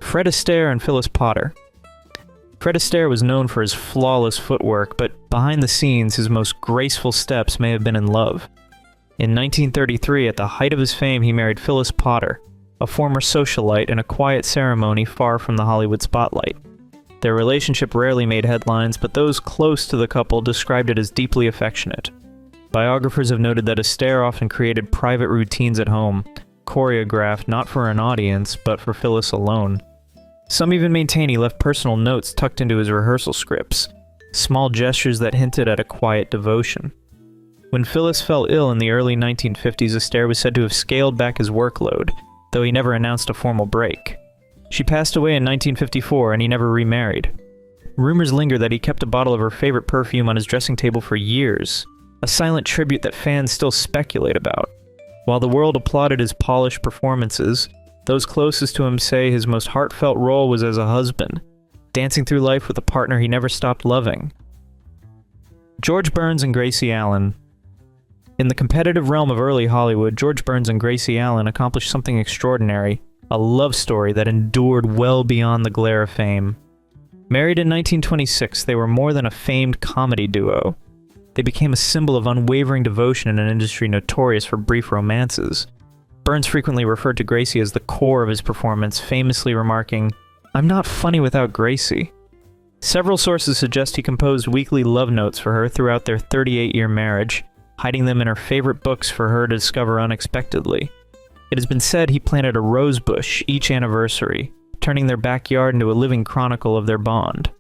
Fred Astaire and Phyllis Potter. Fred Astaire was known for his flawless footwork, but behind the scenes, his most graceful steps may have been in love. In 1933, at the height of his fame, he married Phyllis Potter, a former socialite, in a quiet ceremony far from the Hollywood spotlight. Their relationship rarely made headlines, but those close to the couple described it as deeply affectionate. Biographers have noted that Astaire often created private routines at home, choreographed not for an audience, but for Phyllis alone. Some even maintain he left personal notes tucked into his rehearsal scripts, small gestures that hinted at a quiet devotion. When Phyllis fell ill in the early 1950s, Astaire was said to have scaled back his workload, though he never announced a formal break. She passed away in 1954, and he never remarried. Rumors linger that he kept a bottle of her favorite perfume on his dressing table for years, a silent tribute that fans still speculate about. While the world applauded his polished performances, those closest to him say his most heartfelt role was as a husband, dancing through life with a partner he never stopped loving. George Burns and Gracie Allen. In the competitive realm of early Hollywood, George Burns and Gracie Allen accomplished something extraordinary, a love story that endured well beyond the glare of fame. Married in 1926, they were more than a famed comedy duo. They became a symbol of unwavering devotion in an industry notorious for brief romances. Burns frequently referred to Gracie as the core of his performance, famously remarking, "I'm not funny without Gracie." Several sources suggest he composed weekly love notes for her throughout their 38-year marriage, hiding them in her favorite books for her to discover unexpectedly. It has been said he planted a rose bush each anniversary, turning their backyard into a living chronicle of their bond.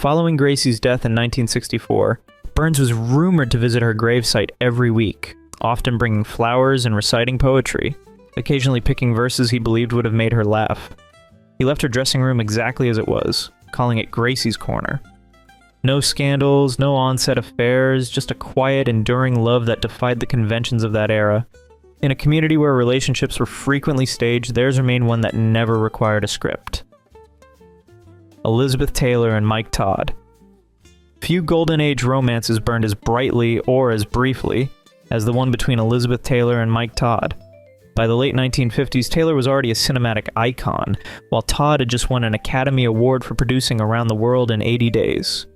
Following Gracie's death in 1964, Burns was rumored to visit her gravesite every week, often bringing flowers and reciting poetry, occasionally picking verses he believed would have made her laugh. He left her dressing room exactly as it was, calling it Gracie's Corner. No scandals, no on-set affairs, just a quiet, enduring love that defied the conventions of that era. In a community where relationships were frequently staged, theirs remained one that never required a script. Elizabeth Taylor and Mike Todd. Few Golden Age romances burned as brightly or as briefly as the one between Elizabeth Taylor and Mike Todd. By the late 1950s, Taylor was already a cinematic icon, while Todd had just won an Academy Award for producing Around the World in 80 Days.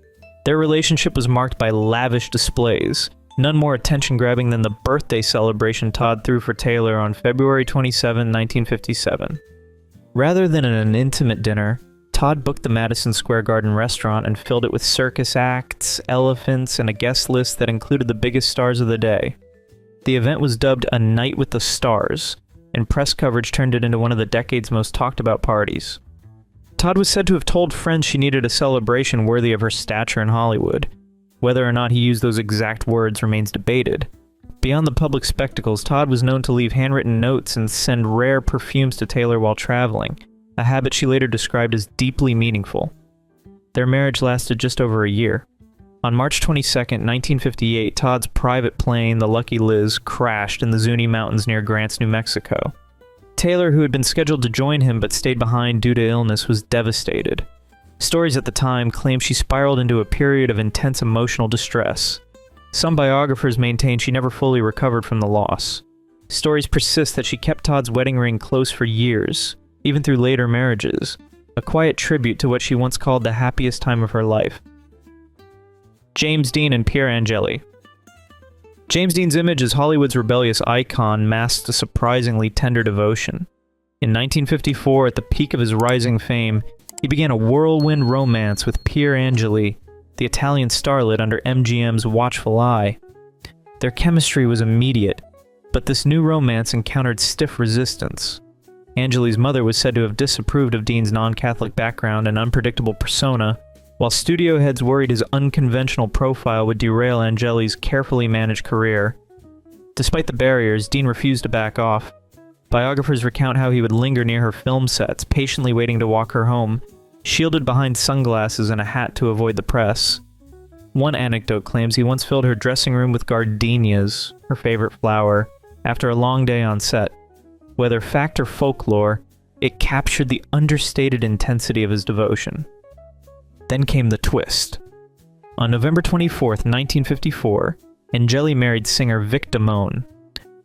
Their relationship was marked by lavish displays, none more attention-grabbing than the birthday celebration Todd threw for Taylor on February 27, 1957. Rather than an intimate dinner, Todd booked the Madison Square Garden restaurant and filled it with circus acts, elephants, and a guest list that included the biggest stars of the day. The event was dubbed a Night with the Stars, and press coverage turned it into one of the decade's most talked-about parties. Todd was said to have told friends she needed a celebration worthy of her stature in Hollywood. Whether or not he used those exact words remains debated. Beyond the public spectacles, Todd was known to leave handwritten notes and send rare perfumes to Taylor while traveling, a habit she later described as deeply meaningful. Their marriage lasted just over a year. On March 22, 1958, Todd's private plane, the Lucky Liz, crashed in the Zuni Mountains near Grants, New Mexico. Taylor, who had been scheduled to join him but stayed behind due to illness, was devastated. Stories at the time claimed she spiraled into a period of intense emotional distress. Some biographers maintain she never fully recovered from the loss. Stories persist that she kept Todd's wedding ring close for years, even through later marriages, a quiet tribute to what she once called the happiest time of her life. James Dean and Pier Angeli. James Dean's image as Hollywood's rebellious icon masked a surprisingly tender devotion. In 1954, at the peak of his rising fame, he began a whirlwind romance with Pier Angeli, the Italian starlet under MGM's watchful eye. Their chemistry was immediate, but this new romance encountered stiff resistance. Angeli's mother was said to have disapproved of Dean's non-Catholic background and unpredictable persona, while studio heads worried his unconventional profile would derail Angeli's carefully managed career. Despite the barriers, Dean refused to back off. Biographers recount how he would linger near her film sets, patiently waiting to walk her home, shielded behind sunglasses and a hat to avoid the press. One anecdote claims he once filled her dressing room with gardenias, her favorite flower, after a long day on set. Whether fact or folklore, it captured the understated intensity of his devotion. Then came the twist. On November 24, 1954, Angeli married singer Vic Damone.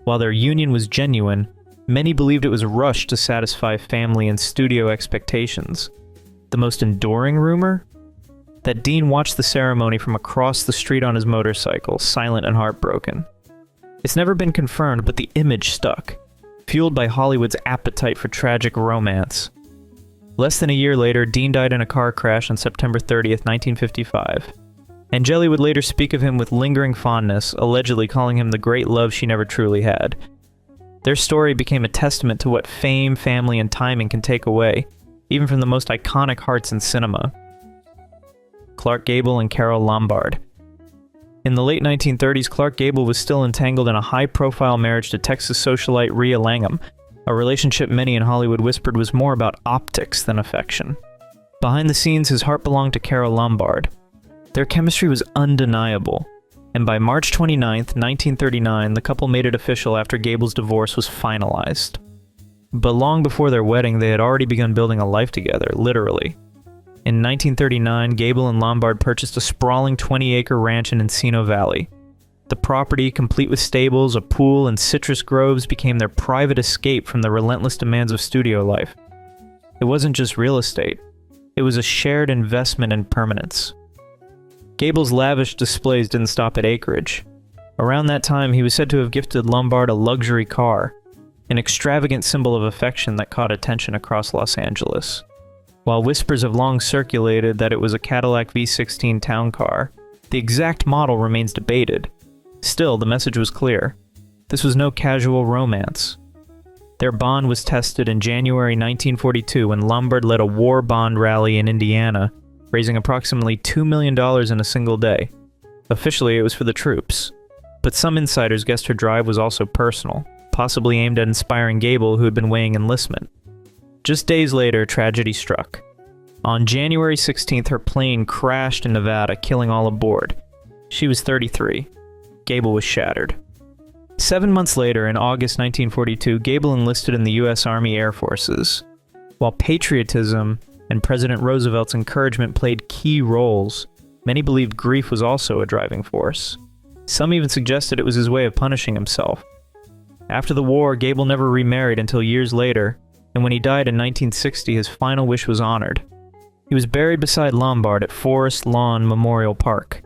While their union was genuine, Many believed it was rushed to satisfy family and studio expectations. The most enduring rumor? That Dean watched the ceremony from across the street on his motorcycle, silent and heartbroken. It's never been confirmed, but the image stuck, fueled by Hollywood's appetite for tragic romance. Less than a year later, Dean died in a car crash on September 30th, 1955. Angeli would later speak of him with lingering fondness, allegedly calling him the great love she never truly had. Their story became a testament to what fame, family, and timing can take away, even from the most iconic hearts in cinema. Clark Gable and Carole Lombard. In the late 1930s, Clark Gable was still entangled in a high-profile marriage to Texas socialite Rhea Langham, a relationship many in Hollywood whispered was more about optics than affection. Behind the scenes, his heart belonged to Carole Lombard. Their chemistry was undeniable, and by March 29, 1939, the couple made it official after Gable's divorce was finalized. But long before their wedding, they had already begun building a life together, literally. In 1939, Gable and Lombard purchased a sprawling 20-acre ranch in Encino Valley. The property, complete with stables, a pool, and citrus groves, became their private escape from the relentless demands of studio life. It wasn't just real estate. It was a shared investment in permanence. Gable's lavish displays didn't stop at acreage. Around that time, he was said to have gifted Lombard a luxury car, an extravagant symbol of affection that caught attention across Los Angeles. While whispers have long circulated that it was a Cadillac V16 town car, the exact model remains debated. Still, the message was clear. This was no casual romance. Their bond was tested in January 1942 when Lombard led a war bond rally in Indiana, raising approximately $2 million in a single day. Officially, it was for the troops. But some insiders guessed her drive was also personal, possibly aimed at inspiring Gable, who had been weighing enlistment. Just days later, tragedy struck. On January 16th, her plane crashed in Nevada, killing all aboard. She was 33. Gable was shattered. 7 months later, in August 1942, Gable enlisted in the U.S. Army Air Forces. While patriotism and President Roosevelt's encouragement played key roles, many believed grief was also a driving force. Some even suggested it was his way of punishing himself. After the war, Gable never remarried until years later, and when he died in 1960, his final wish was honored. He was buried beside Lombard at Forest Lawn Memorial Park.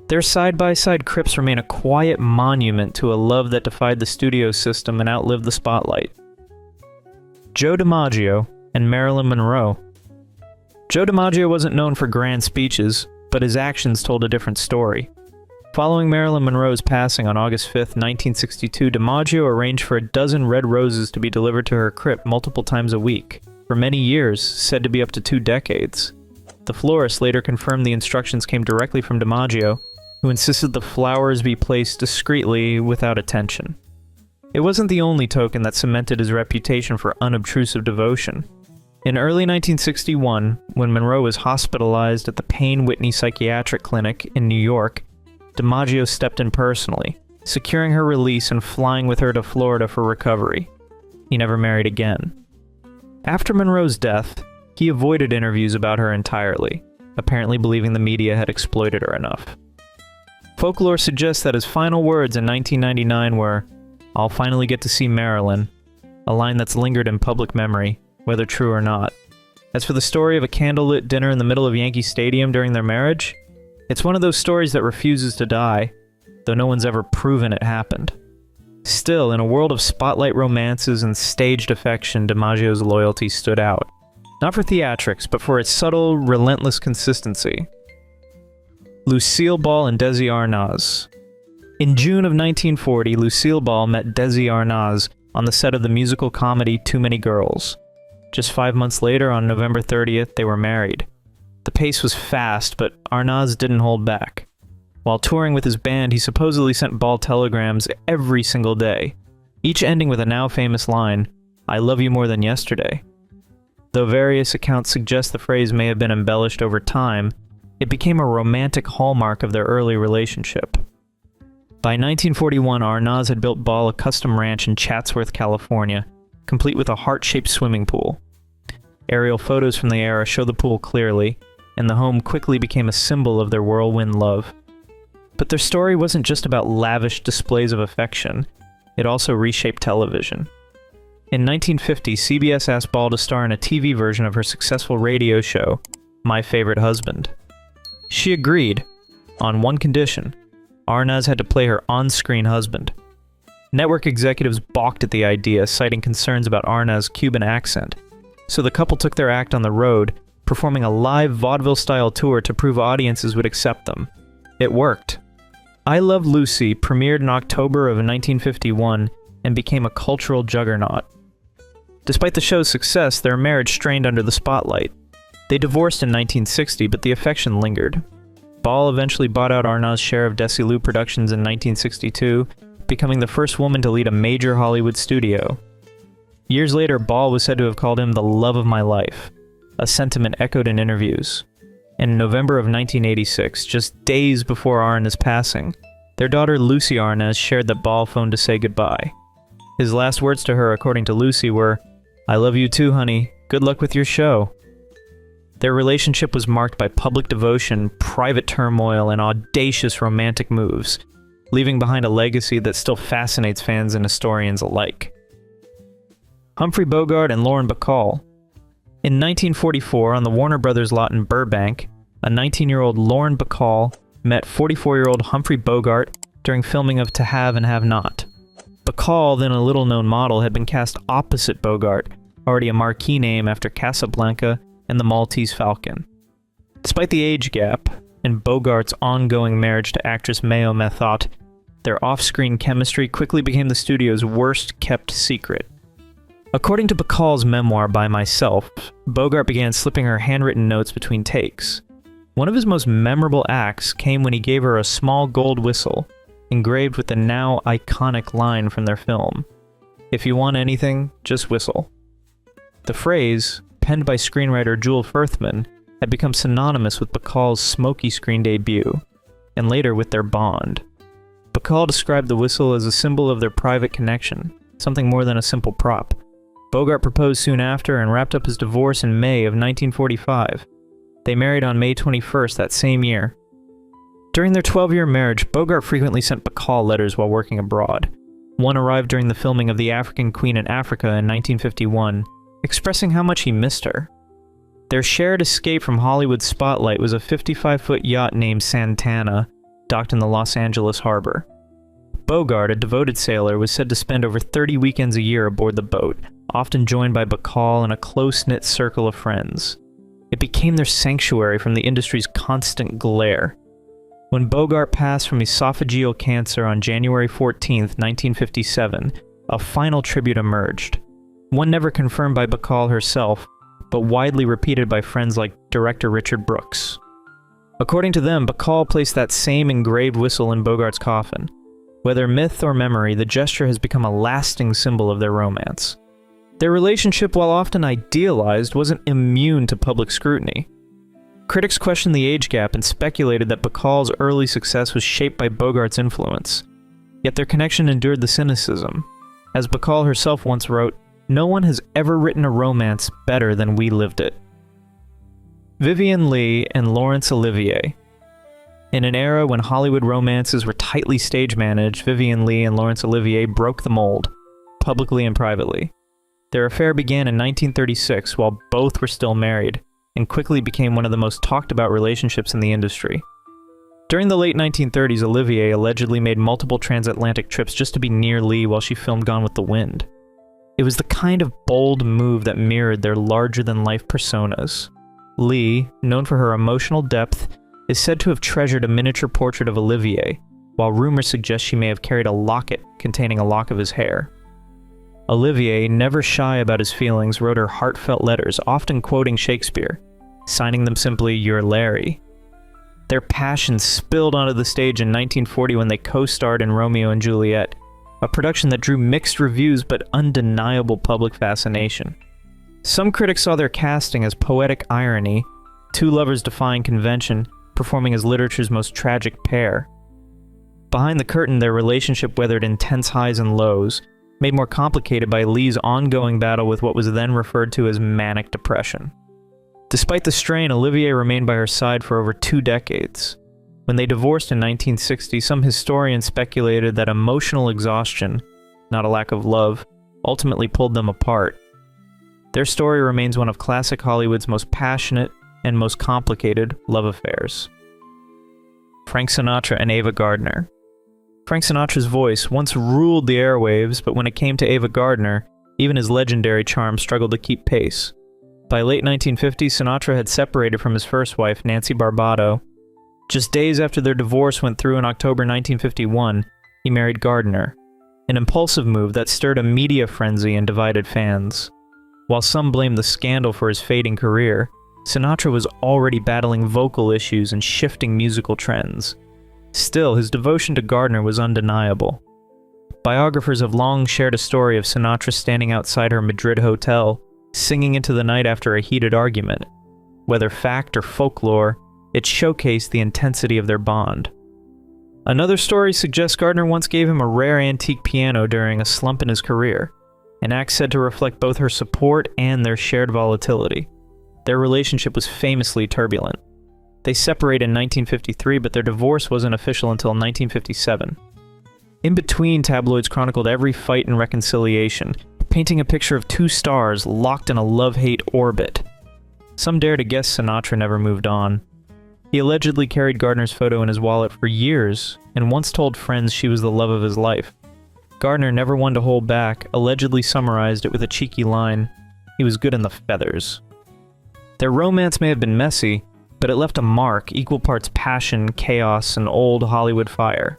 Their side-by-side crypts remain a quiet monument to a love that defied the studio system and outlived the spotlight. Joe DiMaggio and Marilyn Monroe. Joe DiMaggio wasn't known for grand speeches, but his actions told a different story. Following Marilyn Monroe's passing on August 5, 1962, DiMaggio arranged for a dozen red roses to be delivered to her crypt multiple times a week, for many years, said to be up to 2 decades. The florist later confirmed the instructions came directly from DiMaggio, who insisted the flowers be placed discreetly without attention. It wasn't the only token that cemented his reputation for unobtrusive devotion. In early 1961, when Monroe was hospitalized at the Payne Whitney Psychiatric Clinic in New York, DiMaggio stepped in personally, securing her release and flying with her to Florida for recovery. He never married again. After Monroe's death, he avoided interviews about her entirely, apparently believing the media had exploited her enough. Folklore suggests that his final words in 1999 were, "I'll finally get to see Marilyn," a line that's lingered in public memory, whether true or not. As for the story of a candlelit dinner in the middle of Yankee Stadium during their marriage, it's one of those stories that refuses to die, though no one's ever proven it happened. Still, in a world of spotlight romances and staged affection, DiMaggio's loyalty stood out. Not for theatrics, but for its subtle, relentless consistency. Lucille Ball and Desi Arnaz. In June of 1940, Lucille Ball met Desi Arnaz on the set of the musical comedy Too Many Girls. Just 5 months later, on November 30th, they were married. The pace was fast, but Arnaz didn't hold back. While touring with his band, he supposedly sent Ball telegrams every single day, each ending with a now-famous line, "I love you more than yesterday." Though various accounts suggest the phrase may have been embellished over time, it became a romantic hallmark of their early relationship. By 1941, Arnaz had built Ball a custom ranch in Chatsworth, California, complete with a heart-shaped swimming pool. Aerial photos from the era show the pool clearly, and the home quickly became a symbol of their whirlwind love. But their story wasn't just about lavish displays of affection, it also reshaped television. In 1950, CBS asked Ball to star in a TV version of her successful radio show, My Favorite Husband. She agreed, on one condition: Arnaz had to play her on-screen husband. Network executives balked at the idea, citing concerns about Arnaz's Cuban accent, so the couple took their act on the road, performing a live vaudeville-style tour to prove audiences would accept them. It worked. I Love Lucy premiered in October of 1951 and became a cultural juggernaut. Despite the show's success, their marriage strained under the spotlight. They divorced in 1960, but the affection lingered. Ball eventually bought out Arnaz's share of Desilu Productions in 1962, becoming the first woman to lead a major Hollywood studio. Years later, Ball was said to have called him the love of my life, a sentiment echoed in interviews. In November of 1986, just days before Arnaz's passing, their daughter Lucy Arnaz shared that Ball phoned to say goodbye. His last words to her, according to Lucy, were, "I love you too, honey. Good luck with your show." Their relationship was marked by public devotion, private turmoil, and audacious romantic moves, leaving behind a legacy that still fascinates fans and historians alike. Humphrey Bogart and Lauren Bacall. In 1944, on the Warner Brothers lot in Burbank, a 19-year-old Lauren Bacall met 44-year-old Humphrey Bogart during filming of To Have and Have Not. Bacall, then a little-known model, had been cast opposite Bogart, already a marquee name after Casablanca and The Maltese Falcon. Despite the age gap, and Bogart's ongoing marriage to actress Mayo Methot, their off-screen chemistry quickly became the studio's worst-kept secret. According to Bacall's memoir By Myself, Bogart began slipping her handwritten notes between takes. One of his most memorable acts came when he gave her a small gold whistle, engraved with the now iconic line from their film, "If you want anything, just whistle." The phrase, penned by screenwriter Jewel Firthman, had become synonymous with Bacall's smoky screen debut, and later with their bond. Bacall described the whistle as a symbol of their private connection, something more than a simple prop. Bogart proposed soon after and wrapped up his divorce in May of 1945. They married on May 21st that same year. During their 12-year marriage, Bogart frequently sent Bacall letters while working abroad. One arrived during the filming of The African Queen in Africa in 1951, expressing how much he missed her. Their shared escape from Hollywood's spotlight was a 55-foot yacht named Santana, docked in the Los Angeles harbor. Bogart, a devoted sailor, was said to spend over 30 weekends a year aboard the boat, often joined by Bacall and a close-knit circle of friends. It became their sanctuary from the industry's constant glare. When Bogart passed from esophageal cancer on January 14, 1957, a final tribute emerged. One never confirmed by Bacall herself, but widely repeated by friends like director Richard Brooks. According to them, Bacall placed that same engraved whistle in Bogart's coffin. Whether myth or memory, the gesture has become a lasting symbol of their romance. Their relationship, while often idealized, wasn't immune to public scrutiny. Critics questioned the age gap and speculated that Bacall's early success was shaped by Bogart's influence. Yet their connection endured the cynicism. As Bacall herself once wrote, "No one has ever written a romance better than we lived it." Vivien Leigh and Laurence Olivier. In an era when Hollywood romances were tightly stage-managed, Vivien Leigh and Laurence Olivier broke the mold, publicly and privately. Their affair began in 1936 while both were still married, and quickly became one of the most talked-about relationships in the industry. During the late 1930s, Olivier allegedly made multiple transatlantic trips just to be near Leigh while she filmed Gone with the Wind. It was the kind of bold move that mirrored their larger-than-life personas. Leigh, known for her emotional depth, is said to have treasured a miniature portrait of Olivier, while rumors suggest she may have carried a locket containing a lock of his hair. Olivier, never shy about his feelings, wrote her heartfelt letters, often quoting Shakespeare, signing them simply, "Your Larry." Their passion spilled onto the stage in 1940 when they co-starred in Romeo and Juliet, a production that drew mixed reviews but undeniable public fascination. Some critics saw their casting as poetic irony, two lovers defying convention, performing as literature's most tragic pair. Behind the curtain, their relationship weathered intense highs and lows, made more complicated by Leigh's ongoing battle with what was then referred to as manic depression. Despite the strain, Olivier remained by her side for over 2 decades. When they divorced in 1960, some historians speculated that emotional exhaustion, not a lack of love, ultimately pulled them apart. Their story remains one of classic Hollywood's most passionate and most complicated love affairs. Frank Sinatra and Ava Gardner. Frank Sinatra's voice once ruled the airwaves, but when it came to Ava Gardner, even his legendary charm struggled to keep pace. By late 1950s, Sinatra had separated from his first wife, Nancy Barbato. Just days after their divorce went through in October 1951, he married Gardner, an impulsive move that stirred a media frenzy and divided fans. While some blamed the scandal for his fading career, Sinatra was already battling vocal issues and shifting musical trends. Still, his devotion to Gardner was undeniable. Biographers have long shared a story of Sinatra standing outside her Madrid hotel, singing into the night after a heated argument. Whether fact or folklore, it showcased the intensity of their bond. Another story suggests Gardner once gave him a rare antique piano during a slump in his career, an act said to reflect both her support and their shared volatility. Their relationship was famously turbulent. They separated in 1953, but their divorce wasn't official until 1957. In between, tabloids chronicled every fight and reconciliation, painting a picture of two stars locked in a love-hate orbit. Some dare to guess Sinatra never moved on. He allegedly carried Gardner's photo in his wallet for years, and once told friends she was the love of his life. Gardner, never one to hold back, allegedly summarized it with a cheeky line, "He was good in the feathers." Their romance may have been messy, but it left a mark, equal parts passion, chaos, and old Hollywood fire.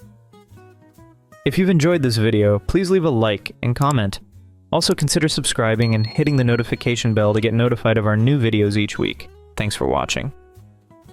If you've enjoyed this video, please leave a like and comment. Also consider subscribing and hitting the notification bell to get notified of our new videos each week. Thanks for watching.